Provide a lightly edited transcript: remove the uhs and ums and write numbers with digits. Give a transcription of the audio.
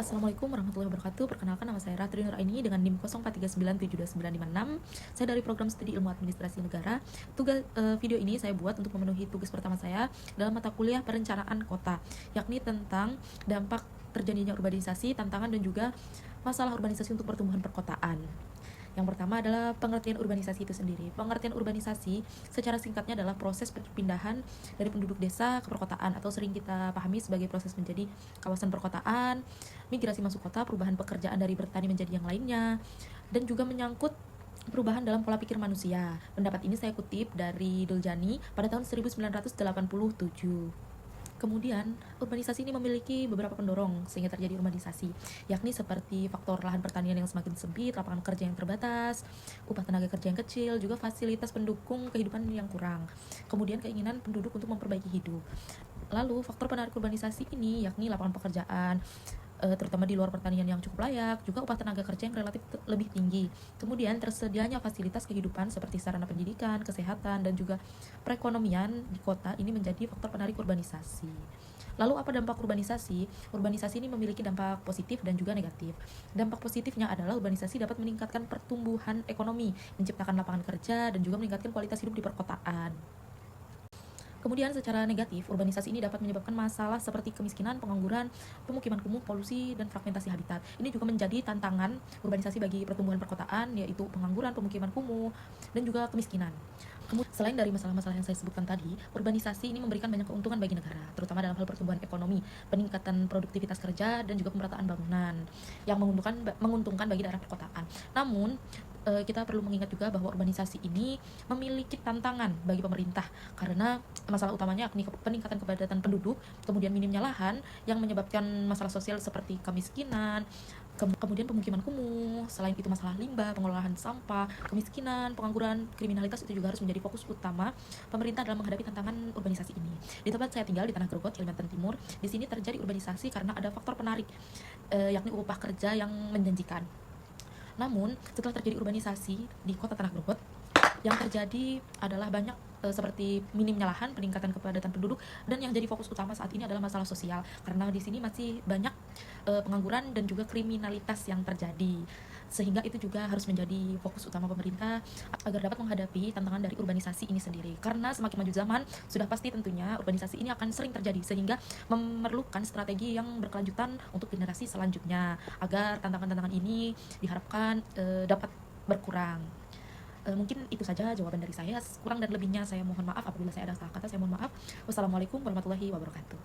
Assalamualaikum warahmatullahi wabarakatuh. Perkenalkan, nama saya Ratri Nuraini dengan NIM 04397956. Saya dari program studi Ilmu Administrasi Negara. Video ini saya buat untuk memenuhi tugas pertama saya dalam mata kuliah Perencanaan Kota, yakni tentang dampak terjadinya urbanisasi, tantangan dan juga masalah urbanisasi untuk pertumbuhan perkotaan. Yang pertama adalah pengertian urbanisasi itu sendiri. Pengertian urbanisasi secara singkatnya adalah proses perpindahan dari penduduk desa ke perkotaan, atau sering kita pahami sebagai proses menjadi kawasan perkotaan, migrasi masuk kota, perubahan pekerjaan dari bertani menjadi yang lainnya, dan juga menyangkut perubahan dalam pola pikir manusia. Pendapat ini saya kutip dari Duljani pada tahun 1987. Kemudian, urbanisasi ini memiliki beberapa pendorong sehingga terjadi urbanisasi, yakni seperti faktor lahan pertanian yang semakin sempit, lapangan kerja yang terbatas, upah tenaga kerja yang kecil, juga fasilitas pendukung kehidupan yang kurang. Kemudian, keinginan penduduk untuk memperbaiki hidup. Lalu, faktor penarik urbanisasi ini yakni lapangan pekerjaan, terutama di luar pertanian yang cukup layak, juga upah tenaga kerja yang relatif lebih tinggi. Kemudian tersedianya fasilitas kehidupan seperti sarana pendidikan, kesehatan, dan juga perekonomian di kota ini menjadi faktor penarik urbanisasi. Lalu apa dampak urbanisasi? Urbanisasi ini memiliki dampak positif dan juga negatif. Dampak positifnya adalah urbanisasi dapat meningkatkan pertumbuhan ekonomi, menciptakan lapangan kerja, dan juga meningkatkan kualitas hidup di perkotaan. Kemudian secara negatif, urbanisasi ini dapat menyebabkan masalah seperti kemiskinan, pengangguran, pemukiman kumuh, polusi, dan fragmentasi habitat. Ini juga menjadi tantangan urbanisasi bagi pertumbuhan perkotaan, yaitu pengangguran, pemukiman kumuh, dan juga kemiskinan. Selain dari masalah-masalah yang saya sebutkan tadi, urbanisasi ini memberikan banyak keuntungan bagi negara, terutama dalam hal pertumbuhan ekonomi, peningkatan produktivitas kerja, dan juga pemerataan bangunan yang menguntungkan bagi daerah perkotaan. Namun, kita perlu mengingat juga bahwa urbanisasi ini memiliki tantangan bagi pemerintah, karena masalah utamanya yakni peningkatan kepadatan penduduk, kemudian minimnya lahan yang menyebabkan masalah sosial seperti kemiskinan, kemudian pemukiman kumuh. Selain itu, masalah limbah, pengelolaan sampah, kemiskinan, pengangguran, kriminalitas itu juga harus menjadi fokus utama pemerintah dalam menghadapi tantangan urbanisasi ini. Di tempat saya tinggal di Tanah Grogot, Kalimantan Timur, di sini terjadi urbanisasi karena ada faktor penarik, yakni upah kerja yang menjanjikan. Namun, setelah terjadi urbanisasi di kota Tanah Grogot, yang terjadi adalah banyak seperti minimnya lahan, peningkatan kepadatan penduduk, dan yang jadi fokus utama saat ini adalah masalah sosial, karena di sini masih banyak pengangguran dan juga kriminalitas yang terjadi, sehingga itu juga harus menjadi fokus utama pemerintah agar dapat menghadapi tantangan dari urbanisasi ini sendiri. Karena semakin maju zaman, sudah pasti tentunya urbanisasi ini akan sering terjadi, sehingga memerlukan strategi yang berkelanjutan untuk generasi selanjutnya agar tantangan-tantangan ini diharapkan dapat berkurang. Mungkin itu saja jawaban dari saya. Kurang dan lebihnya saya mohon maaf. Apabila saya ada salah kata, saya mohon maaf. Wassalamualaikum warahmatullahi wabarakatuh.